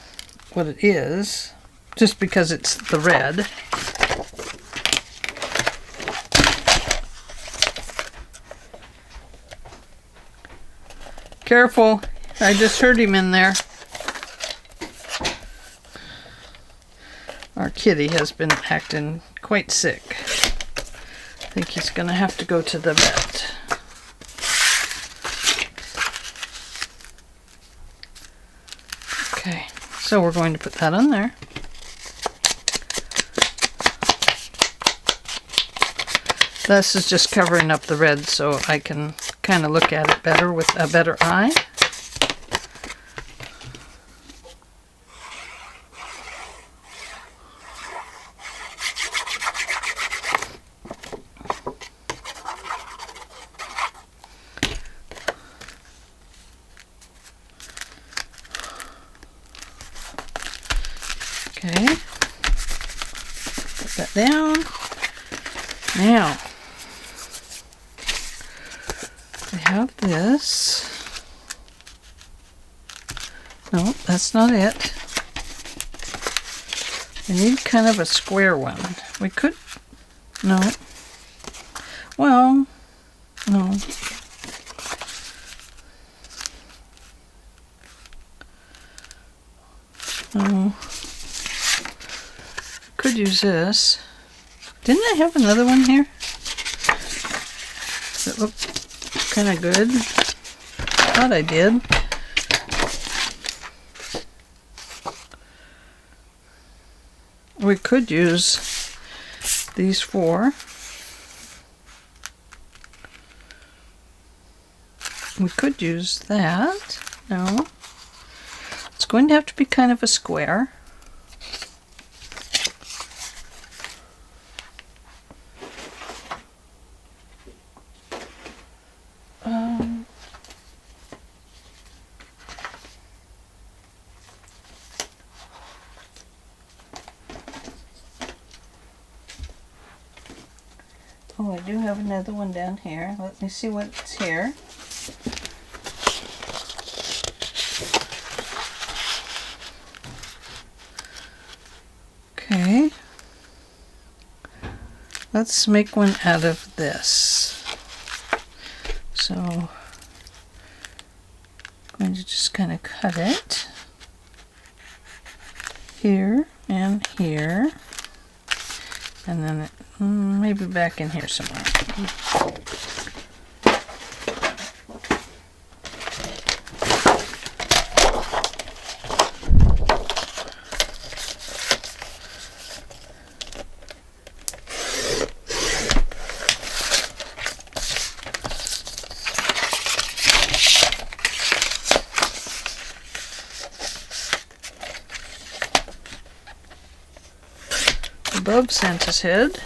what it is, just because it's the red. Careful, I just heard him in there. Our kitty has been acting quite sick. I think he's going to have to go to the vet. Okay, so we're going to put that on there. This is just covering up the red so I can kind of look at it better with a better eye. Okay, put that down. Now, we have this. No, that's not it. We need kind of a square one. We could, no. Well, no. No. Could use this. Didn't I have another one here that looked kind of good? Thought I did. We could use these four. We could use that. No. It's going to have to be kind of a square. Oh, I do have another one down here. Let me see what's here. Okay. Let's make one out of this. So, I'm going to just kind of cut it here and here. And then it, maybe back in here somewhere. Above Santa's head,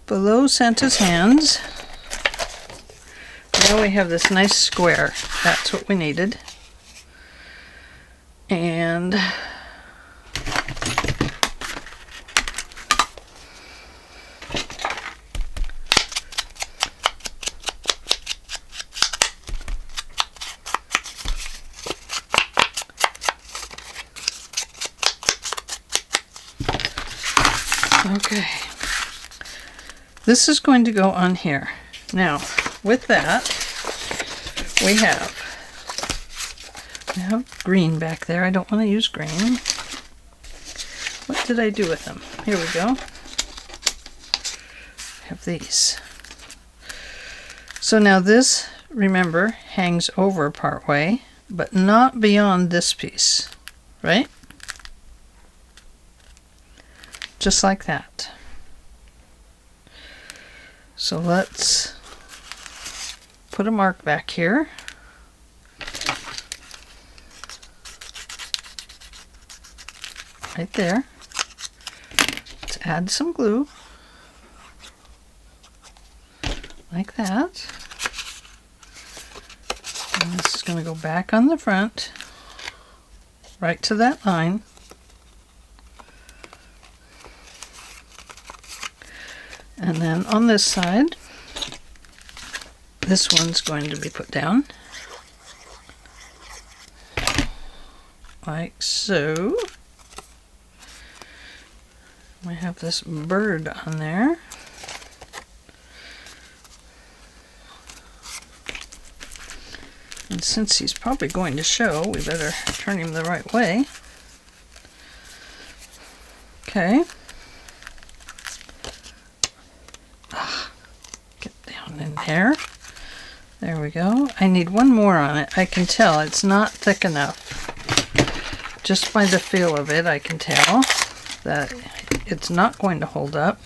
below Santa's hands. Now we have this nice square. That's what we needed. And okay, this is going to go on here. Now, with that, we have green back there. I don't want to use green. What did I do with them? Here we go. I have these. So now this, remember, hangs over part way, but not beyond this piece, right? Just like that. So let's put a mark back here. Right there. Let's add some glue. Like that. And this is going to go back on the front, right to that line. And then on this side, this one's going to be put down. Like so. We have this bird on there. And since he's probably going to show, we better turn him the right way. Okay. Get down in there. There we go. I need one more on it. I can tell it's not thick enough. Just by the feel of it, I can tell that it's not going to hold up.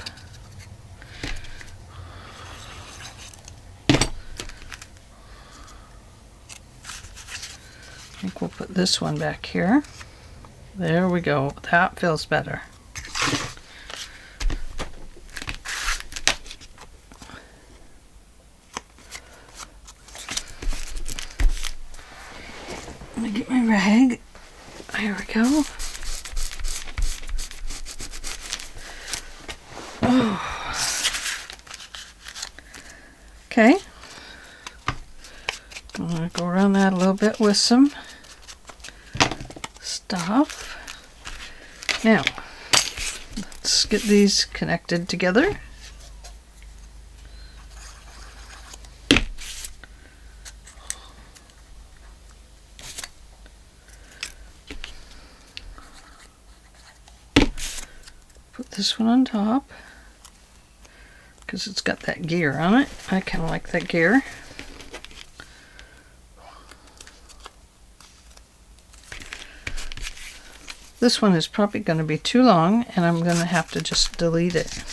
I think we'll put this one back here. There we go. That feels better. Let me get my rag. There we go. Oh. Okay. I'm going to go around that a little bit with some stuff. Now, let's get these connected together. Put this one on top because it's got that gear on it. I kind of like that gear. This one is probably going to be too long, and I'm going to have to just delete it.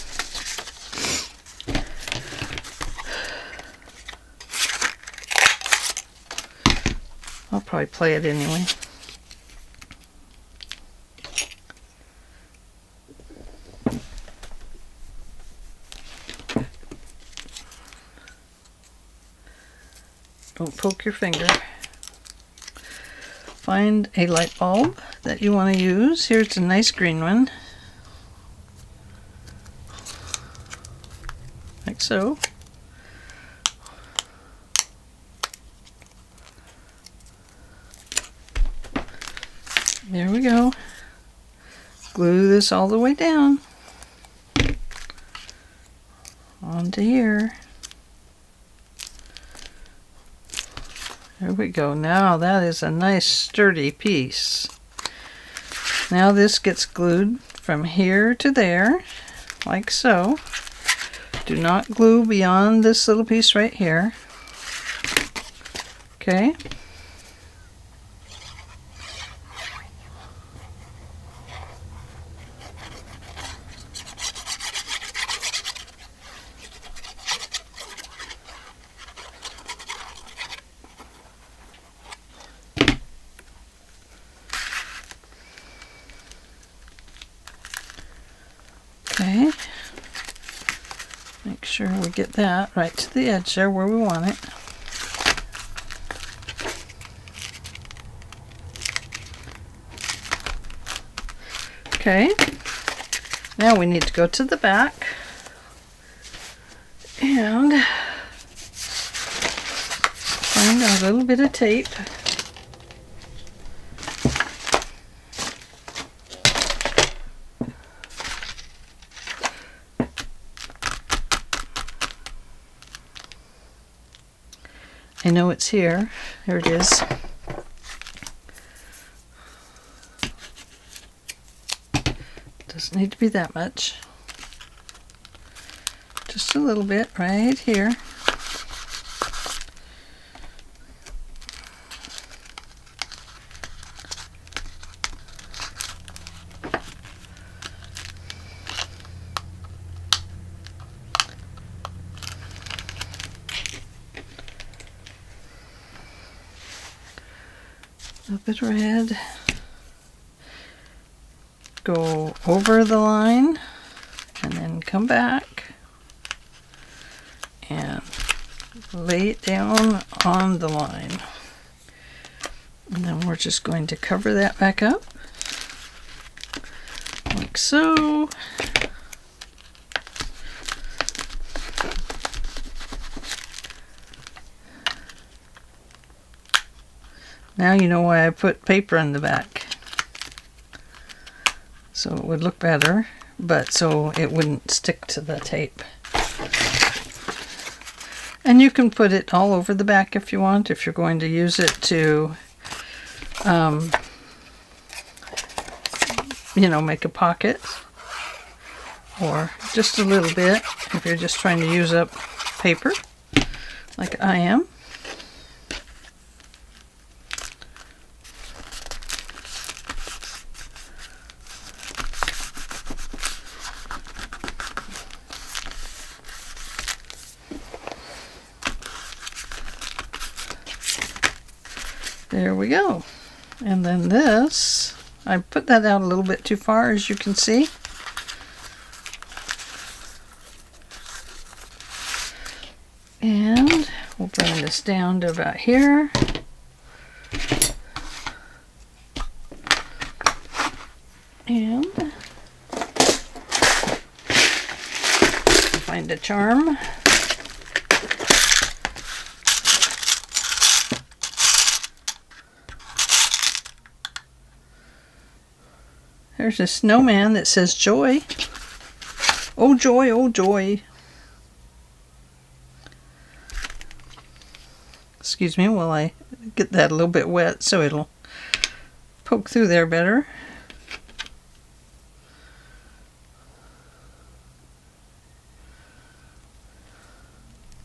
I'll probably play it anyway. Don't poke your finger. Find a light bulb that you want to use. Here's a nice green one. Like so. There we go. Glue this all the way down onto here. There we go. Now that is a nice sturdy piece. Now this gets glued from here to there, like so. Do not glue beyond this little piece right here. Okay. Okay, make sure we get that right to the edge there where we want it. Okay, now we need to go to the back and find a little bit of tape. I know it's here. Here it is. Doesn't need to be that much. Just a little bit right here. A bit red. Go over the line and then come back and lay it down on the line. And then we're just going to cover that back up like so. Now you know why I put paper in the back. So it would look better, but so it wouldn't stick to the tape. And you can put it all over the back if you want, if you're going to use it to, you know, make a pocket. Or just a little bit if you're just trying to use up paper, like I am. There we go. And then this, I put that out a little bit too far, as you can see. And we'll bring this down to about here. And find a charm. There's a snowman that says joy. Oh joy, oh joy. Excuse me while I get that a little bit wet so it'll poke through there better.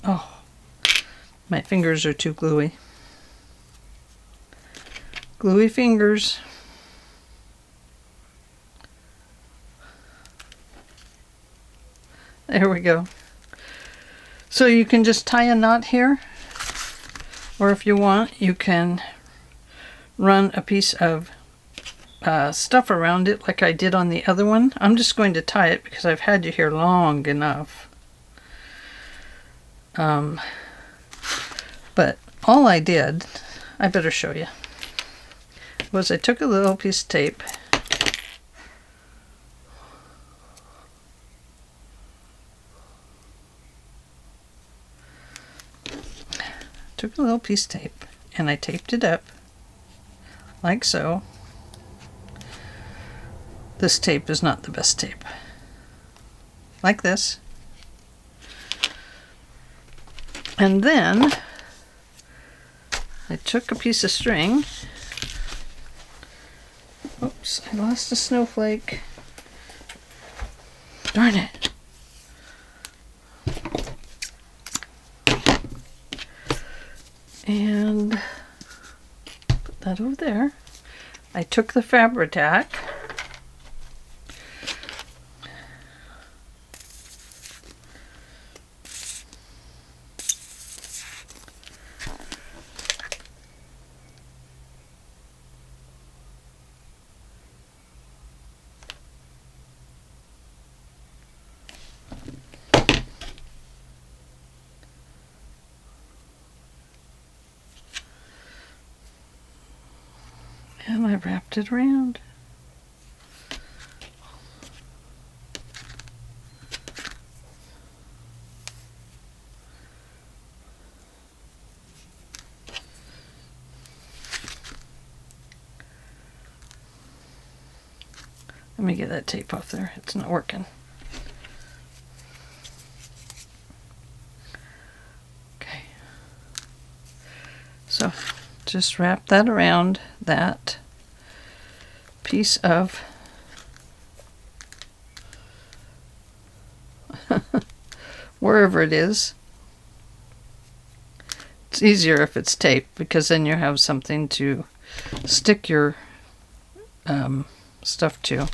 Oh, my fingers are too gluey. Gluey fingers. There we go. So you can just tie a knot here, or if you want, you can run a piece of stuff around it like I did on the other one. I'm just going to tie it because I've had you here long enough. But all I did, I better show you, was I took a little piece of tape . Took a little piece of tape and I taped it up like so. This tape is not the best tape. Like this. And then I took a piece of string. Oops, I lost a snowflake. Darn it. And put that over there. I took the Fabri-Tac. And I wrapped it around. Let me get that tape off there. It's not working. Okay. just wrap that around that piece of wherever it is. It's easier if it's tape because then you have something to stick your stuff to.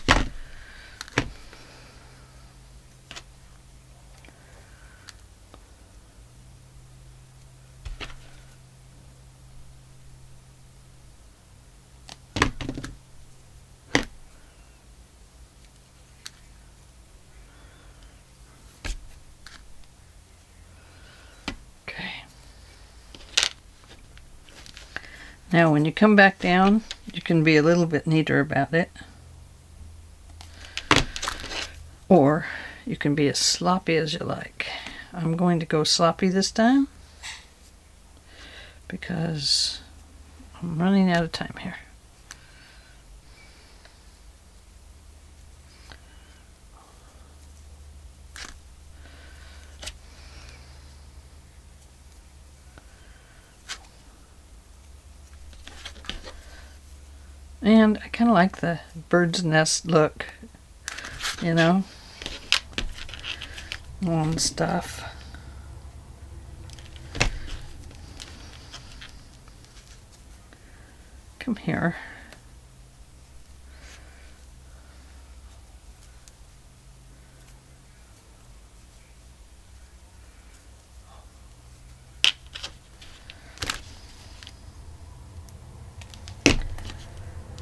Now when you come back down, you can be a little bit neater about it. Or you can be as sloppy as you like. I'm going to go sloppy this time because I'm running out of time here. And I kind of like the bird's nest look, you know, on stuff. Come here.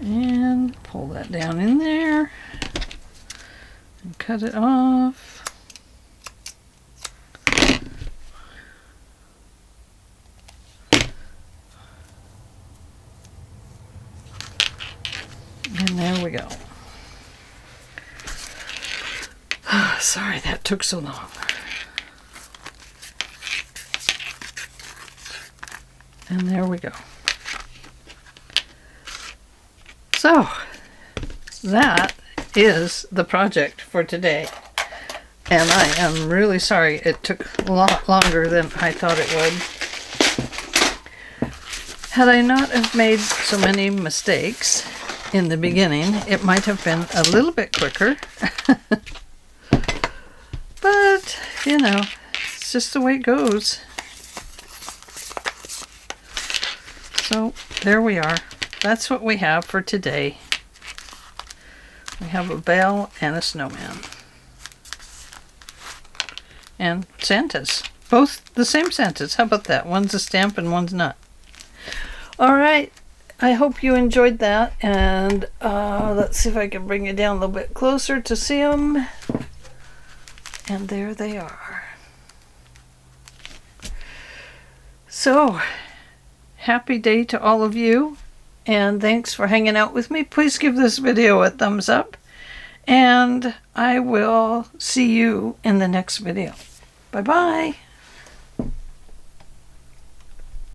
And pull that down in there and cut it off. And there we go. Sorry that took so long. And there we go. So, that is the project for today. And I am really sorry it took a lot longer than I thought it would. Had I not have made so many mistakes in the beginning, it might have been a little bit quicker. But, you know, it's just the way it goes. So, there we are. That's what we have for today. We have a bell and a snowman. And Santas. Both the same Santas. How about that? One's a stamp and one's not. Alright. I hope you enjoyed that. And let's see if I can bring you down a little bit closer to see them. And there they are. So, happy day to all of you. And thanks for hanging out with me. Please give this video a thumbs up. And I will see you in the next video. Bye-bye.